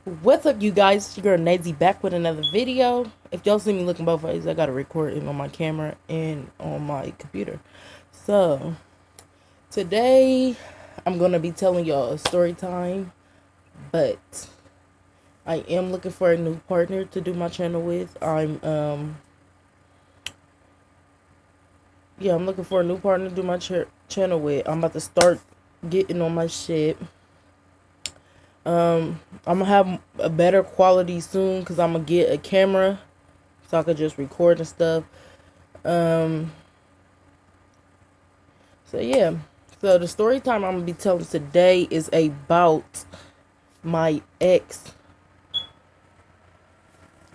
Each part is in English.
What's up, you guys? It's your girl Nazy back with another video. If y'all see me looking both ways, I gotta record it on my camera and on my computer. So today I'm gonna be telling y'all a story time, but I am looking for a new partner to do my channel with. I'm looking for a new partner to do my channel with. I'm about to start getting on my shit. I'm gonna have a better quality soon because I'm gonna get a camera so I could just record and stuff. Um, so yeah. So the story time I'm gonna be telling today is about my ex,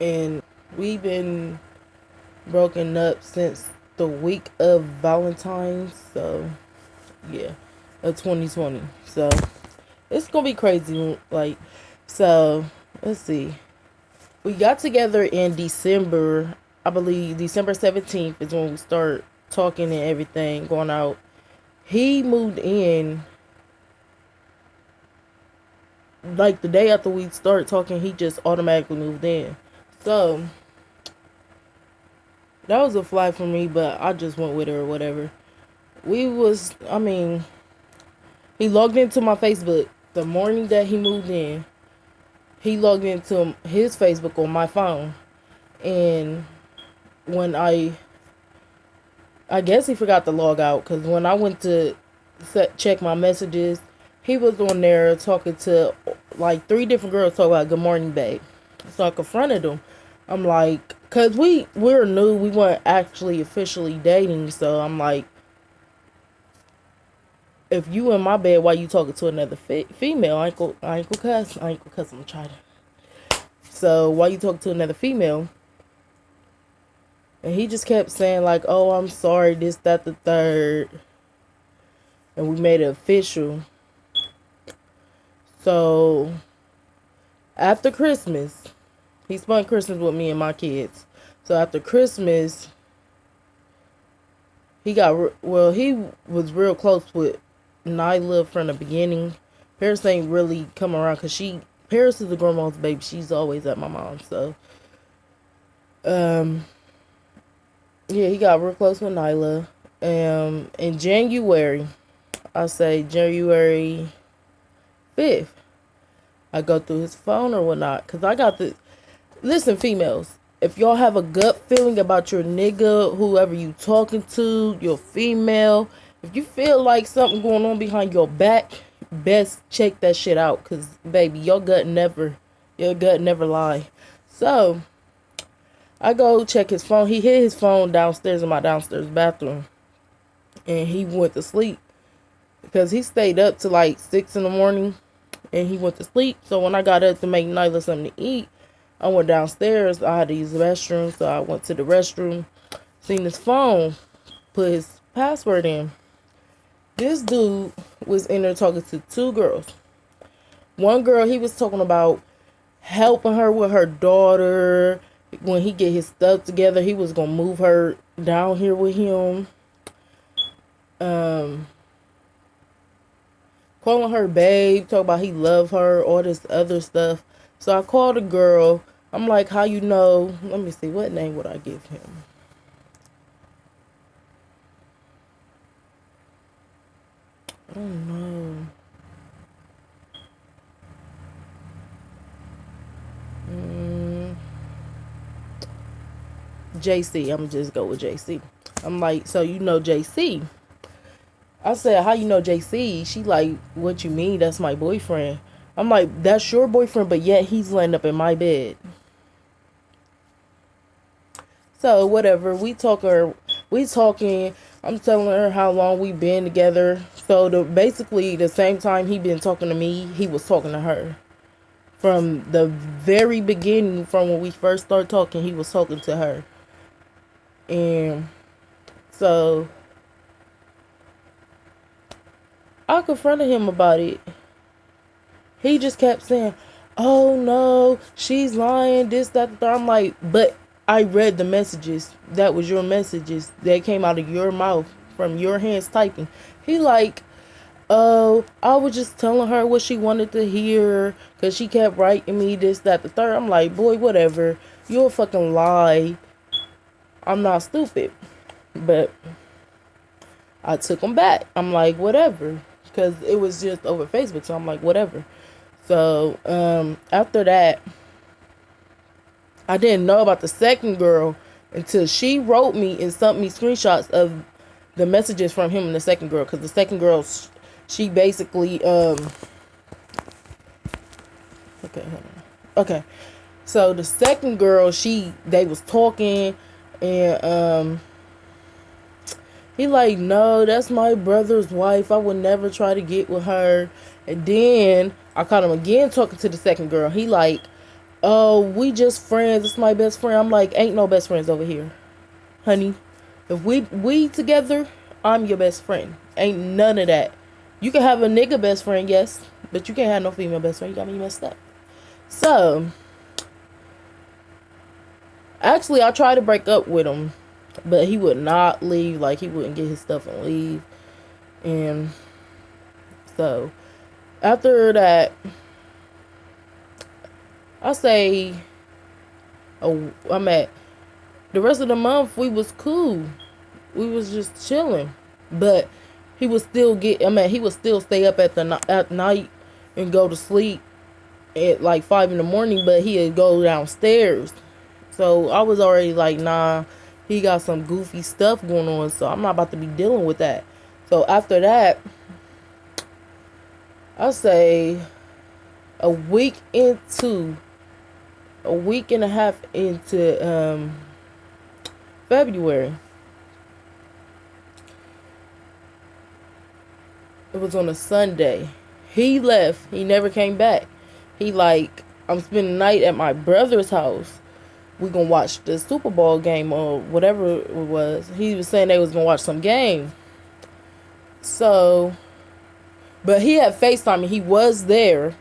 and we've been broken up since the week of Valentine's. So yeah, of 2020. So it's gonna be crazy. So let's see. We got together in December. I believe December 17th is when we start talking and everything, going out. He moved in like the day after we started talking. He just automatically moved in. So that was a fly for me, but I just went with her or whatever. He logged into my Facebook the morning that he moved in. He logged into his Facebook on my phone, and when I guess he forgot to log out, because when I went to check my messages, he was on there talking to like three different girls, talking about good morning, babe. So I confronted him. I'm like, because we're new, we weren't actually officially dating. So I'm like, if you in my bed, why you talking to another female? I ain't gonna cuss. I'm trying to. So why you talking to another female? And he just kept saying like, oh, I'm sorry, this, that, the third. And we made it official. So after Christmas, he spent Christmas with me and my kids. So after Christmas, he was real close with Nyla from the beginning. Paris ain't really come around because Paris is the grandma's baby. She's always at my mom's. So, yeah, he got real close with Nyla. In January, I say January 5th, I go through his phone or whatnot. Because I got the. Listen, females. If y'all have a gut feeling about your nigga, whoever you talking to, your female, if you feel like something going on behind your back, best check that shit out. Because, baby, your gut never lie. So, I go check his phone. He hid his phone downstairs in my downstairs bathroom. And he went to sleep. Because he stayed up to like 6 in the morning. And he went to sleep. So when I got up to make Nyla something to eat, I went downstairs. I had to use the restroom. So I went to the restroom. Seen his phone. Put his password in. This dude was in there talking to two girls. One girl, he was talking about helping her with her daughter. When he get his stuff together, he was going to move her down here with him. Calling her babe, talking about he love her, all this other stuff. So I called a girl. I'm like, how you know? Let me see, what name would I give him? I don't know. JC. I'm just go with JC. I'm like, so you know JC? I said, how you know JC? She like, what you mean? That's my boyfriend. I'm like, that's your boyfriend, but yet he's laying up in my bed. So whatever, we talking. I'm telling her how long we been together. So basically the same time he been talking to me, he was talking to her. From the very beginning, from when we first started talking, he was talking to her. And so I confronted him about it. He just kept saying, oh no, she's lying, this, that, that. I'm like, but I read the messages. That was your messages. That came out of your mouth, from your hands typing. He like, oh, I was just telling her what she wanted to hear because she kept writing me this, that, the third. I'm like, boy, whatever. You're a fucking lie. I'm not stupid. But I took them back. I'm like, whatever. Because it was just over Facebook. So I'm like, whatever. So after that, I didn't know about the second girl until she wrote me and sent me screenshots of the messages from him and the second girl. Because the second girl, she basically, okay. So the second girl, they was talking, and he like, no, that's my brother's wife. I would never try to get with her. And then I caught him again talking to the second girl. He like, oh, we just friends. It's my best friend. I'm like, ain't no best friends over here, honey. If we together, I'm your best friend. Ain't none of that. You can have a nigga best friend, yes, but you can't have no female best friend. You got me messed up. So, actually, I tried to break up with him, but he would not leave. Like, he wouldn't get his stuff and leave. And so, after that, I say, I'm at the rest of the month. We was cool. We was just chilling, but he would still he would still stay up at night and go to sleep at like 5 in the morning. But he'd go downstairs. So I was already like, nah, he got some goofy stuff going on. So I'm not about to be dealing with that. So after that, I say a week and a half into February. It was on a Sunday. He left. He never came back. He like, I'm spending the night at my brother's house. We gonna watch the Super Bowl game or whatever it was. He was saying they was gonna watch some game. So, but he had FaceTime me. He was there,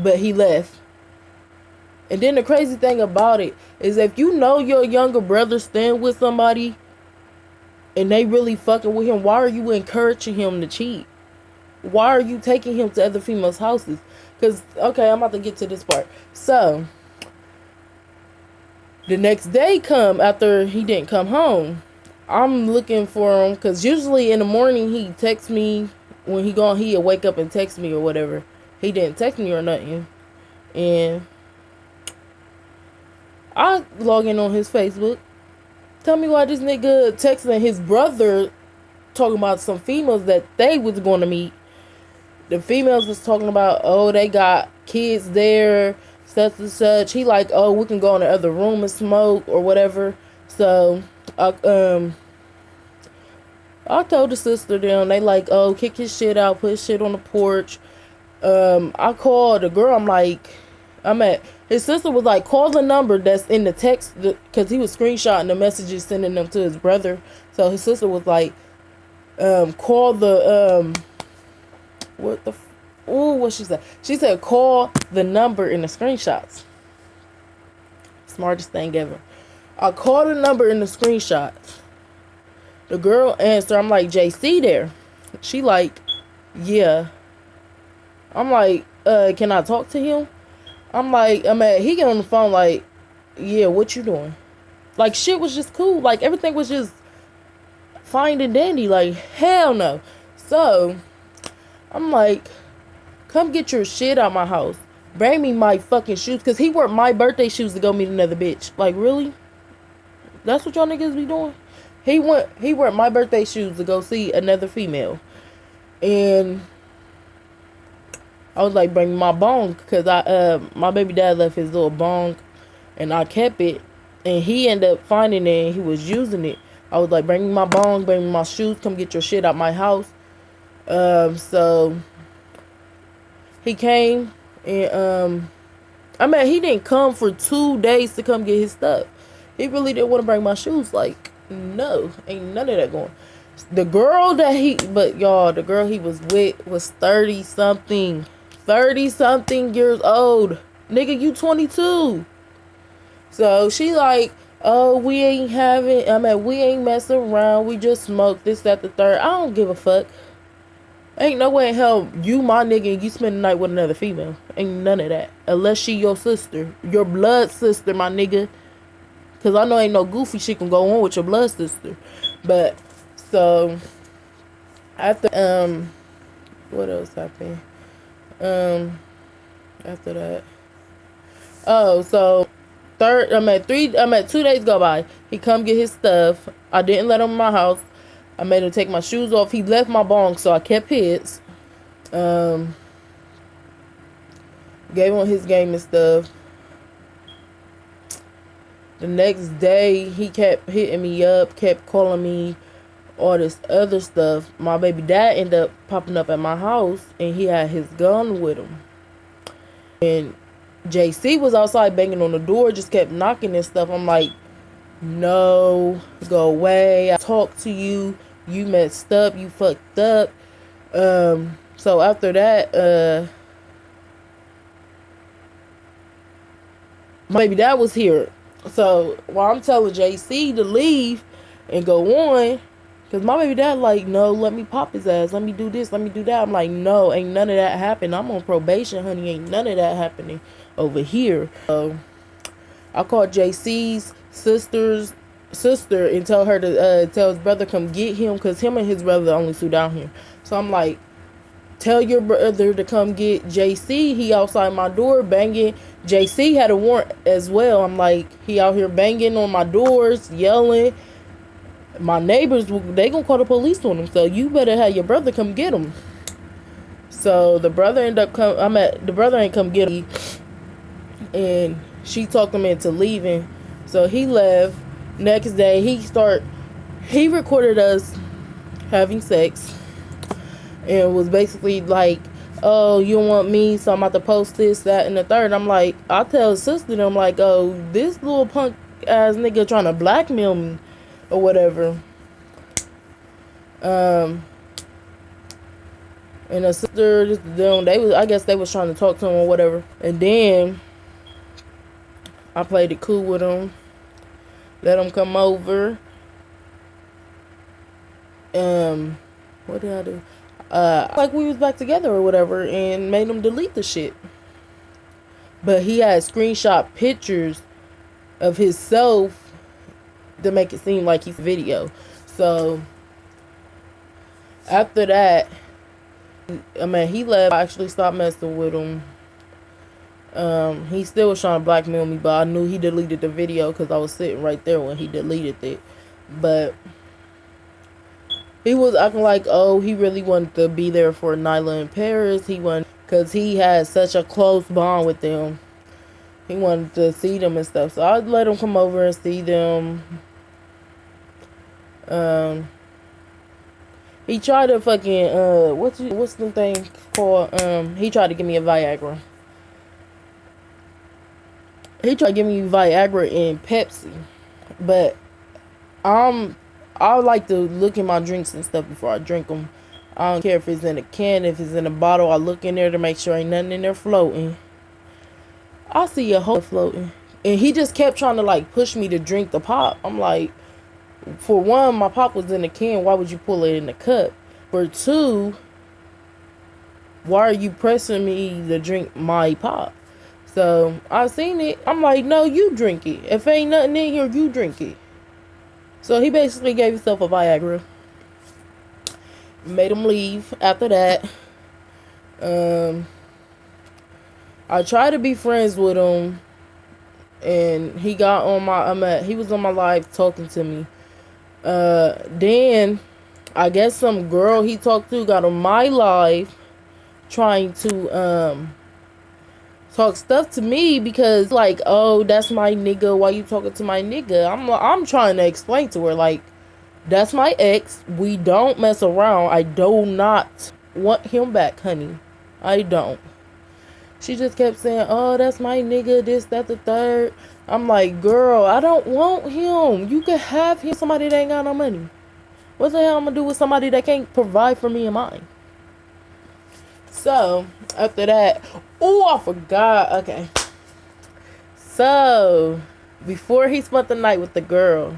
but he left. And then the crazy thing about it is, if you know your younger brother staying with somebody and they really fucking with him, why are you encouraging him to cheat? Why are you taking him to other females' houses? Because, okay, I'm about to get to this part. So, the next day come after he didn't come home. I'm looking for him because usually in the morning he texts me. When he'll wake up and text me or whatever. He didn't text me or nothing. And I log in on his Facebook. Tell me why this nigga texting his brother talking about some females that they was going to meet. The females was talking about, oh, they got kids there, such and such. He like, oh, we can go in the other room and smoke or whatever. So, I told the sister them. They like, oh, kick his shit out, put his shit on the porch. I called the girl. His sister was like, call the number that's in the text, because he was screenshotting the messages, sending them to his brother. So his sister was like, call the, what she said? She said, call the number in the screenshots. Smartest thing ever. I called the number in the screenshots. The girl answered. I'm like, JC there? She like, yeah. I'm like, can I talk to him? I'm like, he get on the phone like, yeah, what you doing? Like, shit was just cool. Like, everything was just fine and dandy. Like, hell no. So, I'm like, come get your shit out my house. Bring me my fucking shoes. Because he wore my birthday shoes to go meet another bitch. Like, really? That's what y'all niggas be doing? He wore my birthday shoes to go see another female. And I was like, bring me my bong. Because my baby dad left his little bong. And I kept it. And he ended up finding it and he was using it. I was like, bring me my bong, bring me my shoes, come get your shit out my house. So he came and he didn't come for 2 days to come get his stuff. He really didn't want to bring my shoes. Like, no, ain't none of that going. The girl the girl he was with was 30 something years old. Nigga, you 22. So she like, oh, we ain't messing around. We just smoke this, that, the third. I don't give a fuck. Ain't no way in hell you my nigga and you spend the night with another female. Ain't none of that. Unless she your sister. Your blood sister, my nigga. Cause I know ain't no goofy shit can go on with your blood sister. But so after what else happened? After that. Oh, so I'm at 2 days go by. He come get his stuff. I didn't let him in my house. I made him take my shoes off. He left my bong, so I kept his. Gave him his game and stuff. The next day, he kept hitting me up, kept calling me all this other stuff. My baby dad ended up popping up at my house, and he had his gun with him. And JC was outside banging on the door, just kept knocking and stuff. I'm like, no, go away. I talked to you. You messed up. You fucked up. So after that, my baby dad was here. So while I'm telling JC to leave and go on, because my baby dad like, no, let me pop his ass. Let me do this. Let me do that. I'm like, no, ain't none of that happening. I'm on probation, honey. Ain't none of that happening over here. So I called JC's sister and tell her to tell his brother come get him, because him and his brother only two down here. So I'm like, tell your brother to come get JC. He outside my door banging. JC had a warrant as well. I'm like, he out here banging on my doors, yelling. My neighbors, they gonna call the police on him. So you better have your brother come get him. So the brother ended up the brother ain't come get him, and she talked him into leaving. So he left. Next day he recorded us having sex and was basically like, oh, you don't want me, so I'm about to post this, that, and the third. I'm like, I tell his sister, I'm like, oh, this little punk ass nigga trying to blackmail me or whatever. And the sister, I guess they was trying to talk to him or whatever. And then I played it cool with him, let him come over. What did I do? Like we was back together or whatever, and made him delete the shit. But he had screenshot pictures of himself to make it seem like he's video. So after that, he left. I actually stopped messing with him. He still was trying to blackmail me, but I knew he deleted the video because I was sitting right there when he deleted it. But he was acting like, oh, he really wanted to be there for Nyla and Paris. He wanted, because he had such a close bond with them. He wanted to see them and stuff. So I let him come over and see them. He tried to fucking, what's the thing called? He tried to give me a Viagra. He tried to give me Viagra and Pepsi. But I like to look at my drinks and stuff before I drink them. I don't care if it's in a can, if it's in a bottle. I look in there to make sure ain't nothing in there floating. I see a whole floating. And he just kept trying to like push me to drink the pop. I'm like, for one, my pop was in the can. Why would you pull it in the cup? For two, why are you pressing me to drink my pop? So I seen it. I'm like, no, you drink it. If ain't nothing in here, you drink it. So he basically gave himself a Viagra. Made him leave after that. I tried to be friends with him. And he got on he was on my live talking to me. Then I guess some girl he talked to got on my live trying to talk stuff to me, because like, oh, that's my nigga, why you talking to my nigga? I'm trying to explain to her, like, that's my ex, we don't mess around, I do not want him back, honey, I don't. She just kept saying, oh, that's my nigga, this, that, the third. I'm like, girl, I don't want him. You could have him, somebody that ain't got no money. What the hell I'm gonna do with somebody that can't provide for me and mine? So after that, oh, I forgot. Okay. So before he spent the night with the girl,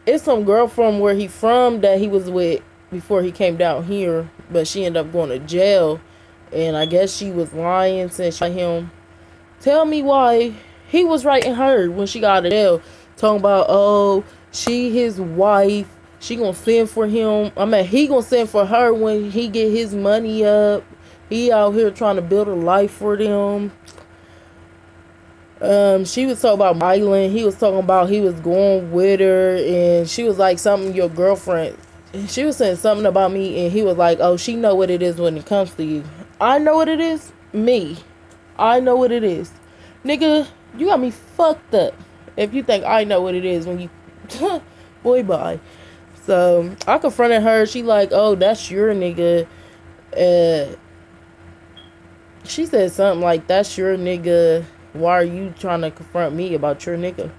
it's some girl from where he from that he was with before he came down here, but she ended up going to jail. And I guess she was lying since she let him tell me why he was writing her when she got out of jail. Talking about, oh, she his wife. She gonna send for him. I mean, he gonna send for her when he get his money up. He out here trying to build a life for them. She was talking about Mylan. He was talking about he was going with her, and she was like something your girlfriend. She was saying something about me, and he was like, "Oh, she know what it is when it comes to you. I know what it is. Me, I know what it is, nigga. You got me fucked up. If you think I know what it is when you, boy, bye." So I confronted her. She like, "Oh, that's your nigga." Uh, she said something like, "That's your nigga. Why are you trying to confront me about your nigga?"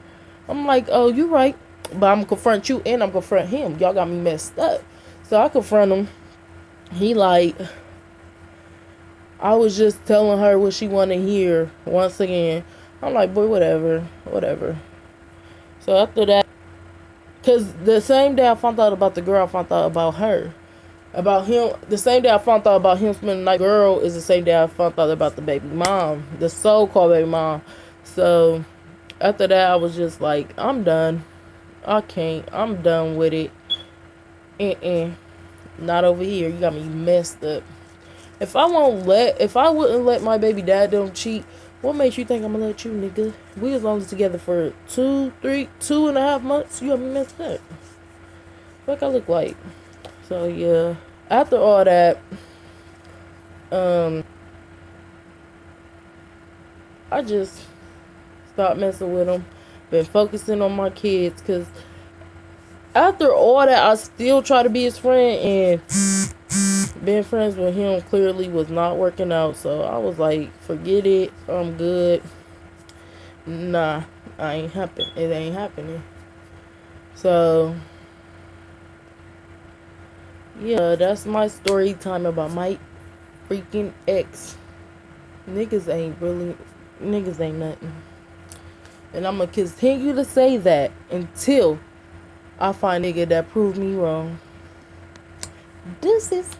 I'm like, "Oh, you right. But I'm gonna confront you and I'm gonna confront him. Y'all got me messed up." So I confront him. He like, I was just telling her what she wanted to hear once again. I'm like, boy, whatever. Whatever. So after that, because the same day I found out about the girl, I found out about her. About him, the same day I found out about him spending the night girl is the same day I found out about the baby mom, the so-called baby mom. So after that, I was just like, I'm done. I can't. I'm done with it. Not over here. You got me messed up. If I wouldn't let my baby dad them cheat, what makes you think I'm gonna let you, nigga? We was only together for 2.5 months. You got me messed up. What I look like? So yeah. After all that, I just stopped messing with him. Been focusing on my kids, cause after all that, I still try to be his friend, and being friends with him clearly was not working out. So I was like, forget it. I'm good. Nah, I ain't happen. It ain't happening. So yeah, that's my story time about my freaking ex. Niggas ain't nothing. And I'm gonna continue to say that until I find a nigga that proved me wrong. Deuces.